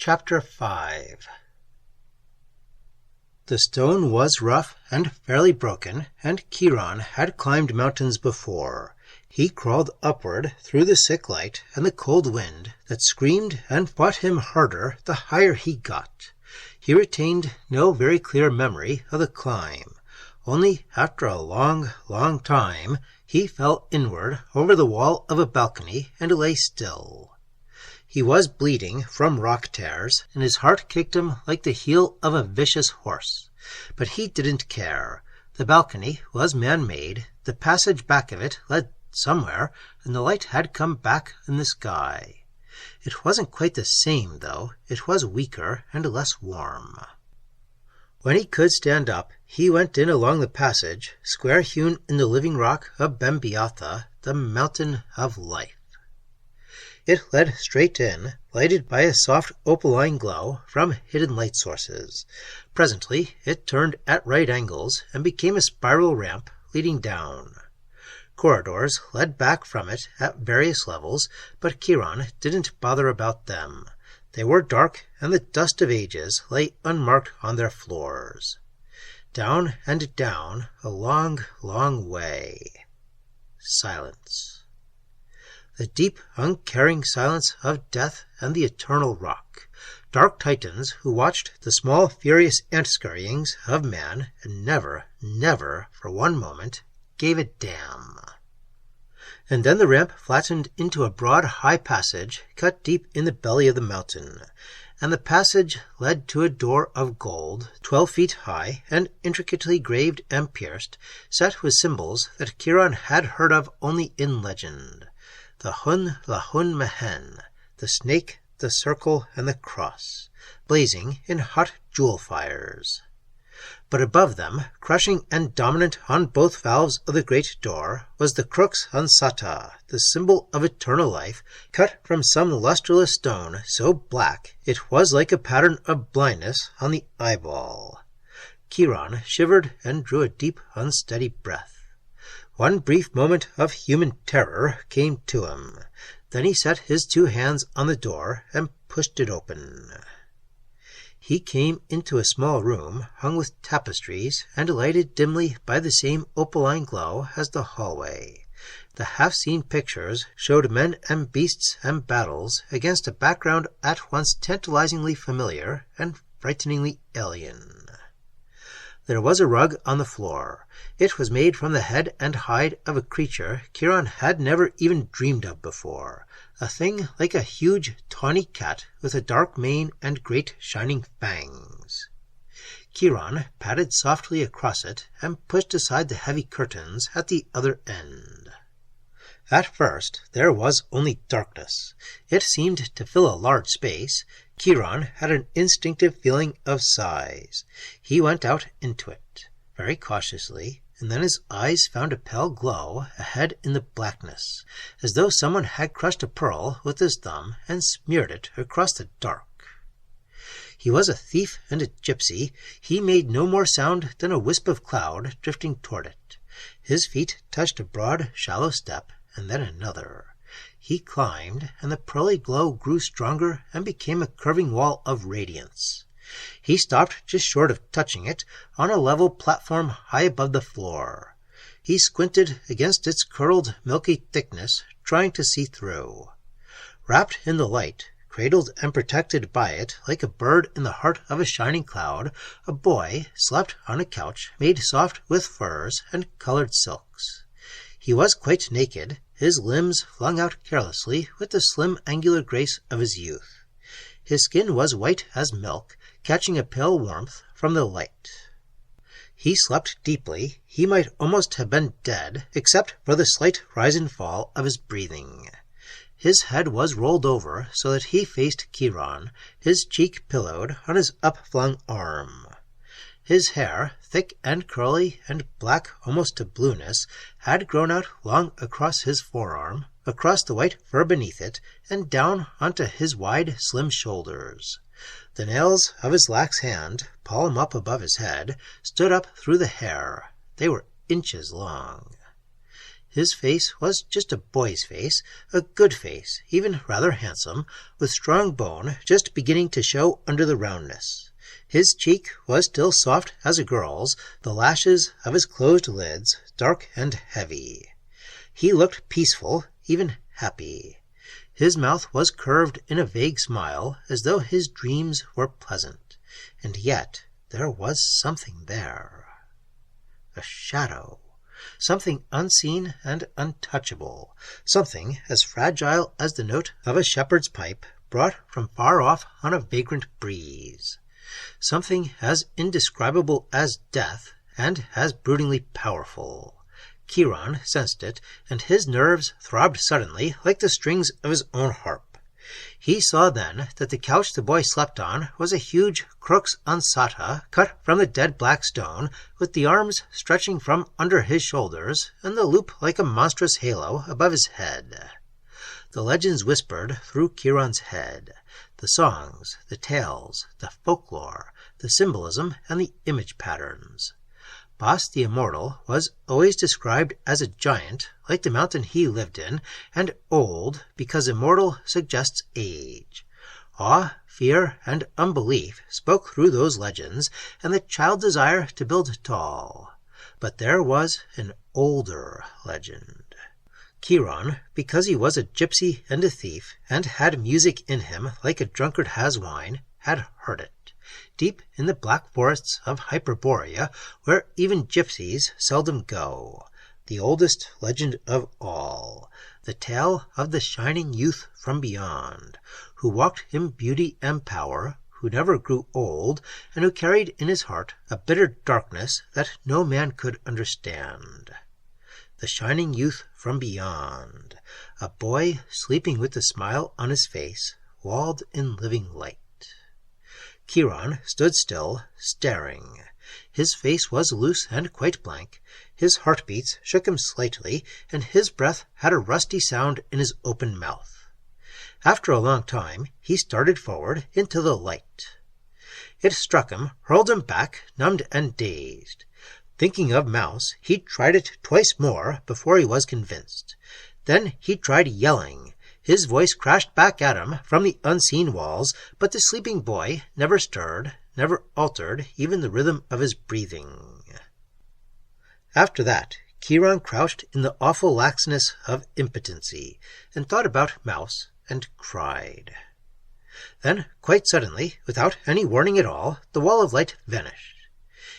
Chapter 5. The stone was rough and fairly broken, and Chiron had climbed mountains before. He crawled upward through the sick light and the cold wind that screamed and fought him harder the higher he got. He retained no very clear memory of the climb. Only after a long, long time he fell inward over the wall of a balcony and lay still. He was bleeding from rock tears, and his heart kicked him like the heel of a vicious horse. But he didn't care. The balcony was man-made, the passage back of it led somewhere, and the light had come back in the sky. It wasn't quite the same, though. It was weaker and less warm. When he could stand up, he went in along the passage, square-hewn in the living rock of Bembiatha, the mountain of life. It led straight in, lighted by a soft opaline glow from hidden light sources. Presently it turned at right angles and became a spiral ramp leading down. Corridors led back from it at various levels, but Chiron didn't bother about them. They were dark, and the dust of ages lay unmarked on their floors. Down and down, a long, long way. Silence. The deep, uncaring silence of death and the eternal rock. Dark titans who watched the small, furious ant-scurryings of man and never, never, for one moment, gave a damn. And then the ramp flattened into a broad, high passage cut deep in the belly of the mountain, and the passage led to a door of gold, 12 feet high and intricately graved and pierced, set with symbols that Chiron had heard of only in legend. The Hun-Lahun-Mehen, the snake, the circle, and the cross, blazing in hot jewel fires. But above them, crushing and dominant on both valves of the great door, was the crux ansata, the symbol of eternal life, cut from some lustreless stone so black it was like a pattern of blindness on the eyeball. Chiron shivered and drew a deep, unsteady breath. One brief moment of human terror came to him. Then he set his 2 hands on the door and pushed it open. He came into a small room hung with tapestries and lighted dimly by the same opaline glow as the hallway. The half-seen pictures showed men and beasts and battles against a background at once tantalizingly familiar and frighteningly alien. There was a rug on the floor. It was made from the head and hide of a creature Chiron had never even dreamed of before, a thing like a huge, tawny cat with a dark mane and great shining fangs. Chiron padded softly across it and pushed aside the heavy curtains at the other end. At first there was only darkness. It seemed to fill a large space. Chiron had an instinctive feeling of size. He went out into it, very cautiously, and then his eyes found a pale glow ahead in the blackness, as though someone had crushed a pearl with his thumb and smeared it across the dark. He was a thief and a gypsy. He made no more sound than a wisp of cloud drifting toward it. His feet touched a broad, shallow step, and then another. He climbed, and the pearly glow grew stronger and became a curving wall of radiance. He stopped just short of touching it, on a level platform high above the floor. He squinted against its curled, milky thickness, trying to see through. Wrapped in the light, cradled and protected by it like a bird in the heart of a shining cloud, a boy slept on a couch made soft with furs and colored silks. He was quite naked, his limbs flung out carelessly with the slim angular grace of his youth. His skin was white as milk, catching a pale warmth from the light. He slept deeply. He might almost have been dead, except for the slight rise and fall of his breathing. His head was rolled over so that he faced Chiron, his cheek pillowed on his upflung arm. His hair, thick and curly and black almost to blueness, had grown out long across his forearm, across the white fur beneath it, and down onto his wide, slim shoulders. The nails of his lax hand, palm up above his head, stood up through the hair. They were inches long. His face was just a boy's face, a good face, even rather handsome, with strong bone just beginning to show under the roundness. His cheek was still soft as a girl's, the lashes of his closed lids dark and heavy. He looked peaceful, even happy. His mouth was curved in a vague smile, as though his dreams were pleasant. And yet there was something there. A shadow. Something unseen and untouchable. Something as fragile as the note of a shepherd's pipe brought from far off on a vagrant breeze. Something as indescribable as death and as broodingly powerful. Chiron sensed it, and his nerves throbbed suddenly like the strings of his own harp. He saw then that the couch the boy slept on was a huge crux ansata cut from the dead black stone, with the arms stretching from under his shoulders and the loop like a monstrous halo above his head. The legends whispered through Chiron's head, the songs, the tales, the folklore, the symbolism, and the image patterns. Bos the Immortal was always described as a giant, like the mountain he lived in, and old because immortal suggests age. Awe, fear, and unbelief spoke through those legends, and the child's desire to build tall. But there was an older legend. Chiron, because he was a gypsy and a thief, and had music in him like a drunkard has wine, had heard it. Deep in the black forests of Hyperborea, where even gypsies seldom go, the oldest legend of all, the tale of the shining youth from beyond, who walked in beauty and power, who never grew old, and who carried in his heart a bitter darkness that no man could understand. The shining youth from beyond, a boy sleeping with a smile on his face, walled in living light. Chiron stood still, staring. His face was loose and quite blank. His heartbeats shook him slightly, and his breath had a rusty sound in his open mouth. After a long time, he started forward into the light. It struck him, hurled him back, numbed and dazed. Thinking of Mouse, he tried it twice more before he was convinced. Then he tried yelling. His voice crashed back at him from the unseen walls, but the sleeping boy never stirred, never altered even the rhythm of his breathing. After that, Chiron crouched in the awful laxness of impotency, and thought about Mouse, and cried. Then, quite suddenly, without any warning at all, the wall of light vanished.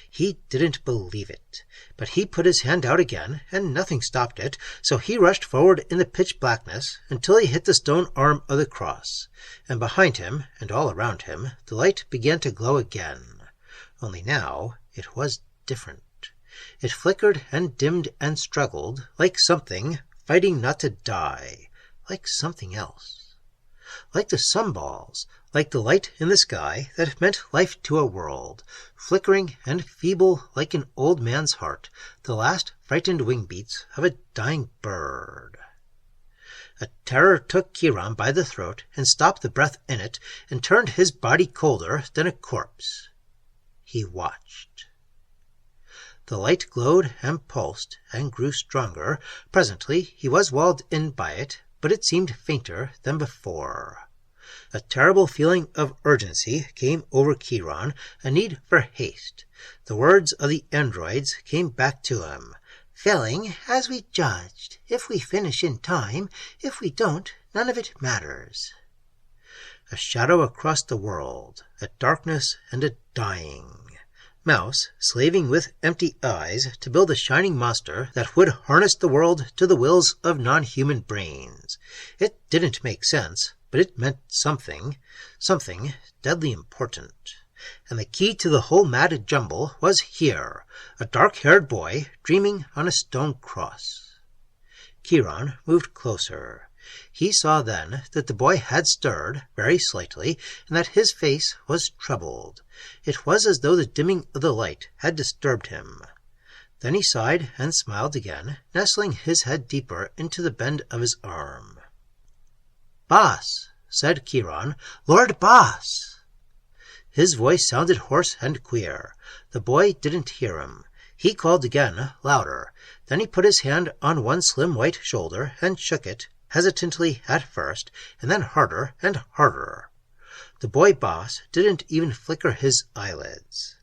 He didn't believe it, but he put his hand out again, and nothing stopped it, so he rushed forward in the pitch blackness until he hit the stone arm of the cross, and behind him and all around him the light began to glow again. Only now it was different. It flickered and dimmed and struggled, like something fighting not to die, like something else. Like the sunballs, like the light in the sky that meant life to a world, flickering and feeble like an old man's heart, the last frightened wing beats of a dying bird. A terror took Chiron by the throat and stopped the breath in it, and turned his body colder than a corpse. He watched. The light glowed and pulsed and grew stronger. Presently he was walled in by it, but it seemed fainter than before. A terrible feeling of urgency came over Chiron, a need for haste. The words of the androids came back to him. "Failing as we judged. If we finish in time, if we don't, none of it matters." A shadow across the world, a darkness and a dying. Mouse, slaving with empty eyes to build a shining monster that would harness the world to the wills of non-human brains. It didn't make sense, but it meant something deadly important. And the key to the whole mad jumble was here, a dark-haired boy dreaming on a stone cross. Chiron moved closer. He saw then that the boy had stirred, very slightly, and that his face was troubled. It was as though the dimming of the light had disturbed him. Then he sighed and smiled again, nestling his head deeper into the bend of his arm. "Bos," said Chiron, "Lord Bos." His voice sounded hoarse and queer. The boy didn't hear him. He called again, louder. Then he put his hand on one slim white shoulder and shook it, hesitantly at first, and then harder and harder. The boy boss didn't even flicker his eyelids.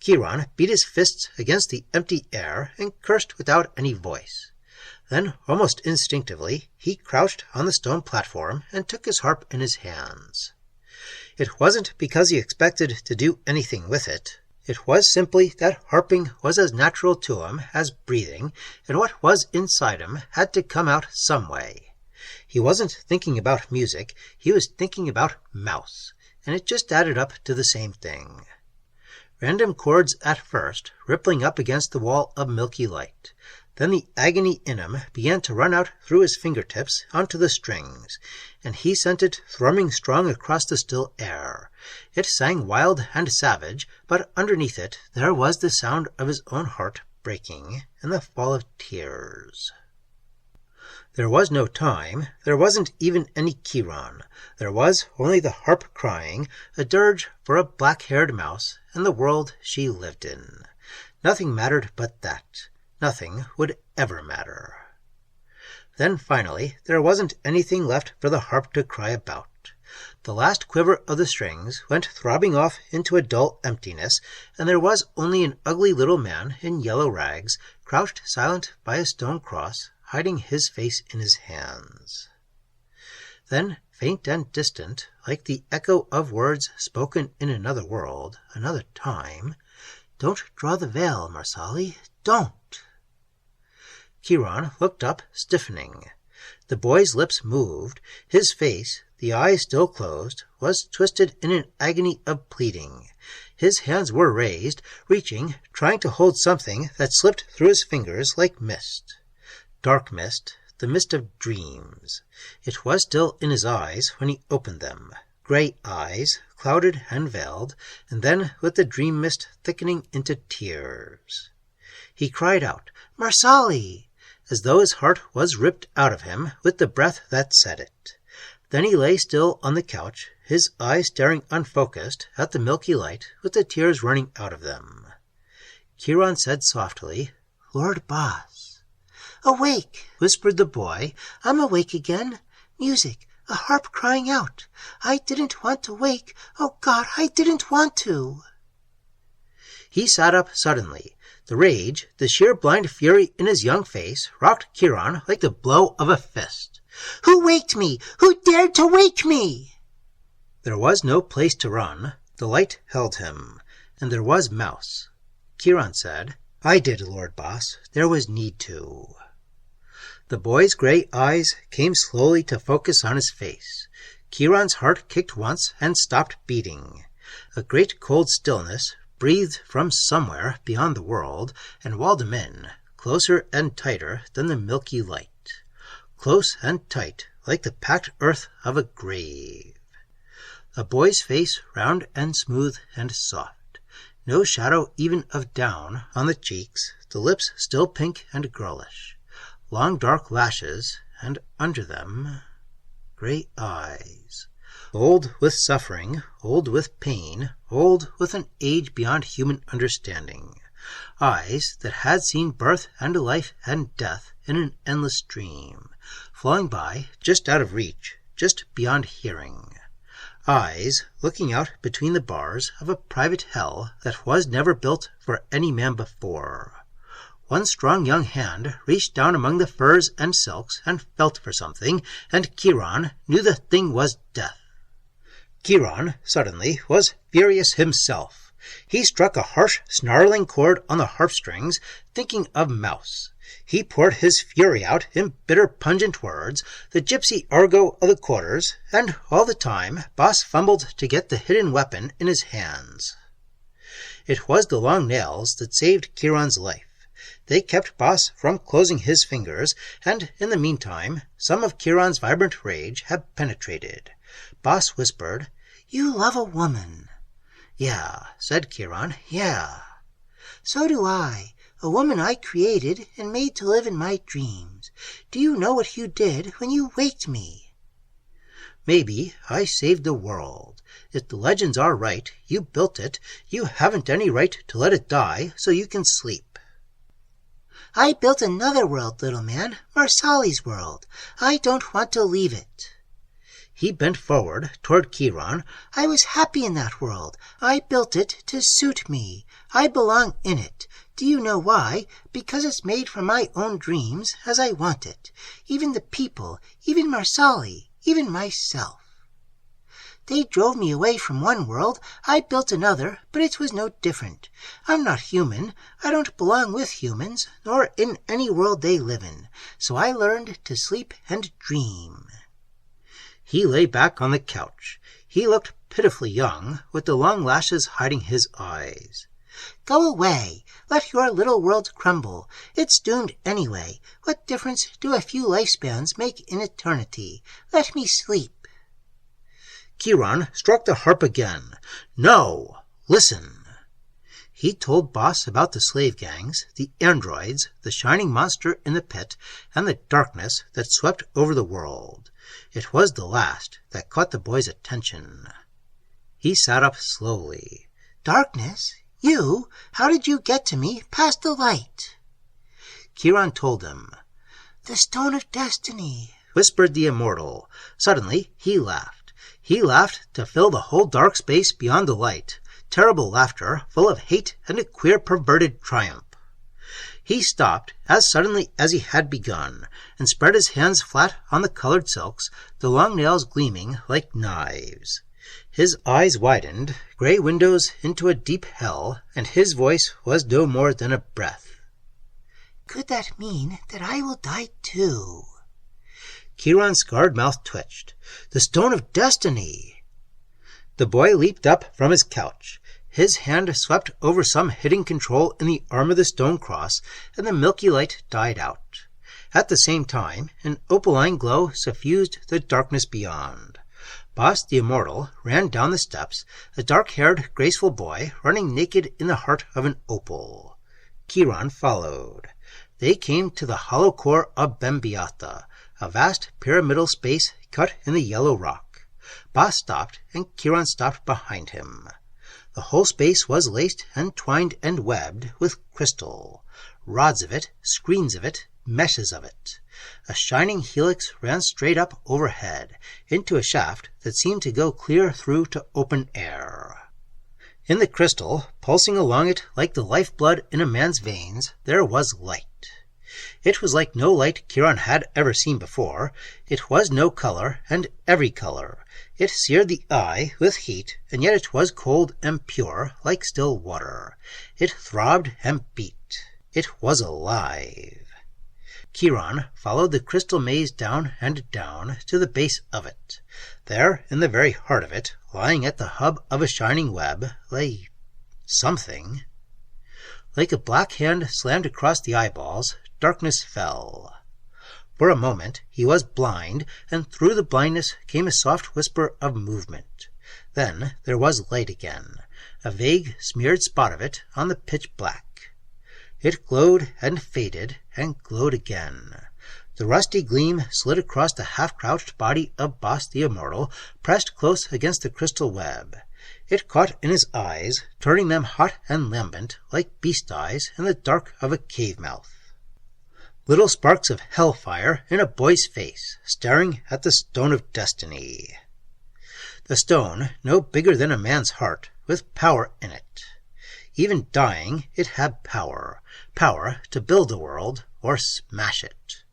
Chiron beat his fists against the empty air and cursed without any voice. Then, almost instinctively, he crouched on the stone platform and took his harp in his hands. It wasn't because he expected to do anything with it. It was simply that harping was as natural to him as breathing, and what was inside him had to come out some way. He wasn't thinking about music, he was thinking about mouse, and it just added up to the same thing. Random chords at first, rippling up against the wall of milky light. Then the agony in him began to run out through his fingertips onto the strings, and he sent it thrumming strong across the still air. It sang wild and savage, but underneath it there was the sound of his own heart breaking and the fall of tears. There was no time, there wasn't even any Chiron. There was only the harp crying, a dirge for a black-haired mouse and the world she lived in. Nothing mattered but that. Nothing would ever matter. Then finally there wasn't anything left for the harp to cry about. The last quiver of the strings went throbbing off into a dull emptiness, and there was only an ugly little man in yellow rags, crouched silent by a stone cross, hiding his face in his hands. Then, faint and distant, like the echo of words spoken in another world, another time, "Don't draw the veil, Marsali, don't!" Chiron looked up, stiffening. The boy's lips moved. His face, the eyes still closed, was twisted in an agony of pleading. His hands were raised, reaching, trying to hold something that slipped through his fingers like mist. Dark mist, the mist of dreams. It was still in his eyes when he opened them. Gray eyes, clouded and veiled, and then with the dream mist thickening into tears. He cried out, "Marsali!" as though his heart was ripped out of him with the breath that said it. Then he lay still on the couch, his eyes staring unfocused at the milky light with the tears running out of them. Chiron said softly, "Lord Boss." "Awake," whispered the boy. "I'm awake again. Music, a harp crying out. I didn't want to wake. Oh God, I didn't want to." He sat up suddenly. The rage, the sheer blind fury in his young face, rocked Chiron like the blow of a fist. "Who waked me? Who dared to wake me?" There was no place to run. The light held him, and there was Mouse. Chiron said, "I did, Lord Boss. There was need to." The boy's gray eyes came slowly to focus on his face. Chiron's heart kicked once and stopped beating. A great cold stillness breathed from somewhere beyond the world and walled him in, closer and tighter than the milky light. Close and tight, like the packed earth of a grave. The boy's face round and smooth and soft. No shadow even of down on the cheeks, the lips still pink and girlish. Long dark lashes, and under them, gray eyes. Old with suffering, old with pain, old with an age beyond human understanding. Eyes that had seen birth and life and death in an endless dream, flowing by, just out of reach, just beyond hearing. Eyes looking out between the bars of a private hell that was never built for any man before. One strong young hand reached down among the furs and silks and felt for something, and Chiron knew the thing was death. Chiron, suddenly, was furious himself. He struck a harsh, snarling chord on the harp strings, thinking of Mouse. He poured his fury out in bitter, pungent words, the gypsy argot of the quarters, and all the time Boss fumbled to get the hidden weapon in his hands. It was the long nails that saved Chiron's life. They kept Boss from closing his fingers, and in the meantime, some of Chiron's vibrant rage had penetrated. Boss whispered, "You love a woman." "Yeah," said Chiron, "yeah." "So do I. A woman I created and made to live in my dreams. Do you know what you did when you waked me?" "Maybe I saved the world. If the legends are right, you built it. You haven't any right to let it die so you can sleep." I built another world, little man, Marsali's world. I don't want to leave it. He bent forward toward Chiron. I was happy in that world. I built it to suit me. I belong in it. Do you know why? Because it's made from my own dreams as I want it. Even the people, even Marsali, even myself. They drove me away from one world. I built another, but it was no different. I'm not human. I don't belong with humans, nor in any world they live in. So I learned to sleep and dream. He lay back on the couch. He looked pitifully young, with the long lashes hiding his eyes. Go away. Let your little world crumble. It's doomed anyway. What difference do a few lifespans make in eternity? Let me sleep. Chiron struck the harp again. No! Listen! He told Boss about the slave gangs, the androids, the shining monster in the pit, and the darkness that swept over the world. It was the last that caught the boy's attention. He sat up slowly. Darkness? You? How did you get to me past the light? Chiron told him. The Stone of Destiny, whispered the immortal. Suddenly he laughed. He laughed to fill the whole dark space beyond the light. Terrible laughter, full of hate and a queer perverted triumph. He stopped as suddenly as he had begun, and spread his hands flat on the colored silks, the long nails gleaming like knives. His eyes widened, gray windows into a deep hell, and his voice was no more than a breath. Could that mean that I will die too? Chiron's scarred mouth twitched. The Stone of Destiny! The boy leaped up from his couch. His hand swept over some hidden control in the arm of the stone cross, and the milky light died out. At the same time, an opaline glow suffused the darkness beyond. Boss the Immortal ran down the steps, a dark-haired, graceful boy running naked in the heart of an opal. Chiron followed. They came to the hollow core of Bembiata, a vast pyramidal space cut in the yellow rock. Boss stopped, and Chiron stopped behind him. The whole space was laced and twined and webbed with crystal. Rods of it, screens of it, meshes of it. A shining helix ran straight up overhead, into a shaft that seemed to go clear through to open air. In the crystal, pulsing along it like the lifeblood in a man's veins, there was light. It was like no light Chiron had ever seen before. It was no color, and every color. It seared the eye with heat, and yet it was cold and pure, like still water. It throbbed and beat. It was alive. Chiron followed the crystal maze down and down to the base of it. There, in the very heart of it, lying at the hub of a shining web, lay something. Like a black hand slammed across the eyeballs, darkness fell. For a moment he was blind, and through the blindness came a soft whisper of movement. Then there was light again, a vague smeared spot of it on the pitch black. It glowed and faded and glowed again. The rusty gleam slid across the half-crouched body of Boss the Immortal, pressed close against the crystal web. It caught in his eyes, turning them hot and lambent like beast eyes in the dark of a cave mouth. Little sparks of hellfire in a boy's face, staring at the Stone of Destiny. The stone, no bigger than a man's heart, with power in it. Even dying, it had power. Power to build a world or smash it.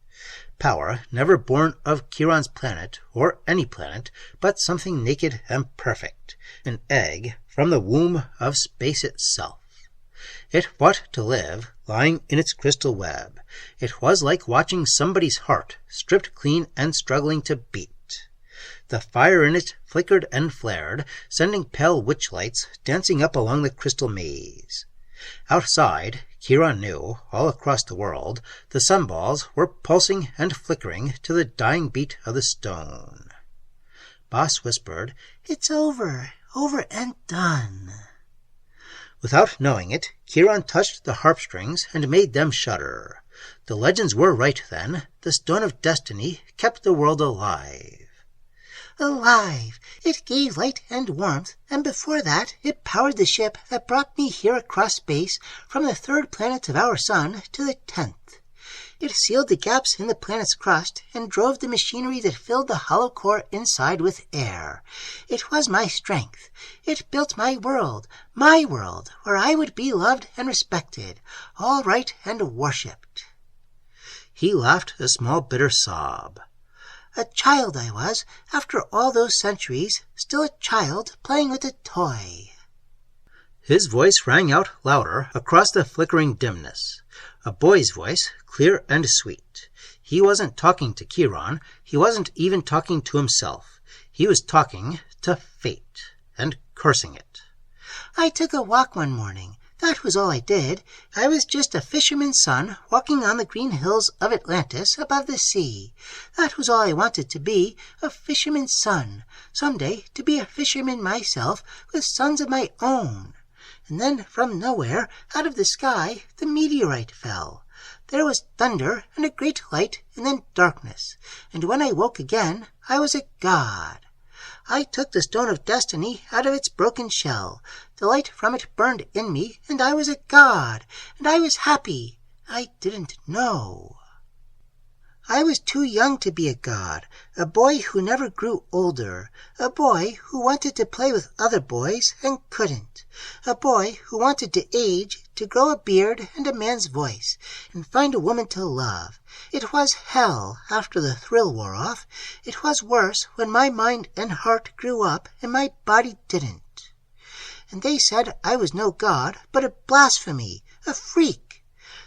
Power never born of Chiron's planet or any planet, but something naked and perfect. An egg from the womb of space itself. It fought to live, lying in its crystal web. It was like watching somebody's heart, stripped clean and struggling to beat. The fire in it flickered and flared, sending pale witch lights dancing up along the crystal maze. Outside, Chiron knew, all across the world, the sunballs were pulsing and flickering to the dying beat of the stone. Boss whispered, "It's over and done." Without knowing it, Chiron touched the harp strings and made them shudder. The legends were right then. The Stone of Destiny kept the world alive. alive. It gave light and warmth, and before that it powered the ship that brought me here across space from the 3rd planet of our sun to the 10th. It sealed the gaps in the planet's crust and drove the machinery that filled the hollow core inside with air. It was my strength. It built my world, where I would be loved and respected, all right and worshipped. He laughed a small bitter sob. A child I was, after all those centuries, still a child playing with a toy. His voice rang out louder across the flickering dimness. A boy's voice, clear and sweet. He wasn't talking to Chiron. He wasn't even talking to himself. He was talking to fate and cursing it. I took a walk one morning. That was all I did. I was just a fisherman's son walking on the green hills of Atlantis above the sea. That was all I wanted to be, a fisherman's son. Someday to be a fisherman myself with sons of my own. And then from nowhere, out of the sky, the meteorite fell. There was thunder and a great light and then darkness. And when I woke again, I was a god. I took the stone of destiny out of its broken shell. The light from it burned in me, and I was a god. And I was happy. I didn't know. I was too young to be a god, a boy who never grew older, a boy who wanted to play with other boys and couldn't, a boy who wanted to age, to grow a beard and a man's voice, and find a woman to love. It was hell after the thrill wore off. It was worse when my mind and heart grew up and my body didn't. And they said I was no god, but a blasphemy, a freak.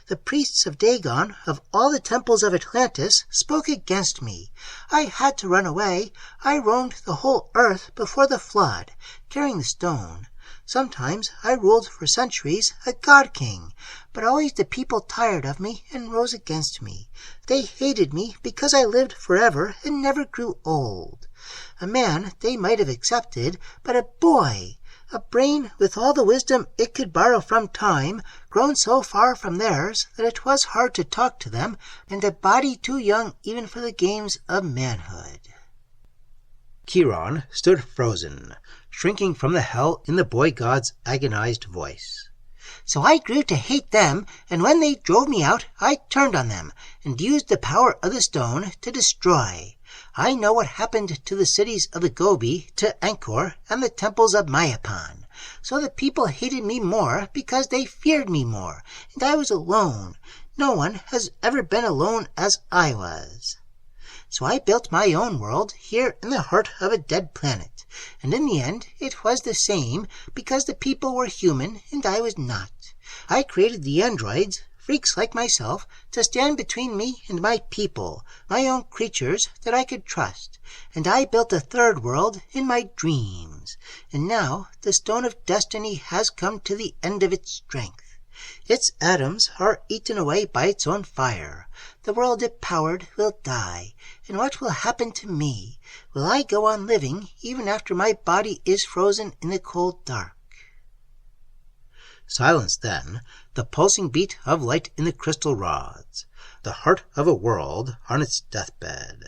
The priests of Dagon, of all the temples of Atlantis, spoke against me. I had to run away. I roamed the whole earth before the flood, carrying the stone. Sometimes I ruled for centuries, a god-king, but always the people tired of me and rose against me. They hated me because I lived forever and never grew old. A man they might have accepted, but a boy, a brain with all the wisdom it could borrow from time, grown so far from theirs that it was hard to talk to them, and a body too young even for the games of manhood. Chiron stood frozen, shrinking from the hell in the boy god's agonized voice. So I grew to hate them, and when they drove me out, I turned on them, and used the power of the stone to destroy. I know what happened to the cities of the Gobi, to Angkor, and the temples of Mayapan. So the people hated me more because they feared me more, and I was alone. No one has ever been alone as I was. So I built my own world here in the heart of a dead planet, and in the end it was the same because the people were human and I was not. I created the androids, freaks like myself, to stand between me and my people, my own creatures that I could trust, and I built a third world in my dreams. And now the stone of destiny has come to the end of its strength. Its atoms are eaten away by its own fire. The world it powered will die, and what will happen to me? Will I go on living even after my body is frozen in the cold dark? Silence then, the pulsing beat of light in the crystal rods, the heart of a world on its deathbed.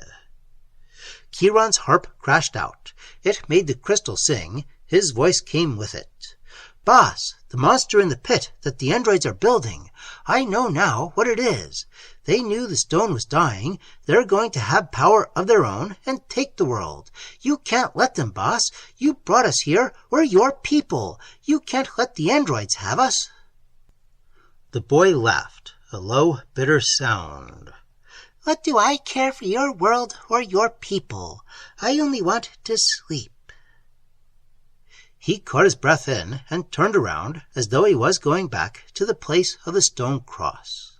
Chiron's harp crashed out. It made the crystal sing. His voice came with it. Boss, the monster in the pit that the androids are building. I know now what it is. They knew the stone was dying. They're going to have power of their own and take the world. You can't let them, boss. You brought us here. We're your people. You can't let the androids have us. The boy laughed, a low, bitter sound. What do I care for your world or your people? I only want to sleep. He caught his breath in and turned around as though he was going back to the place of the stone cross.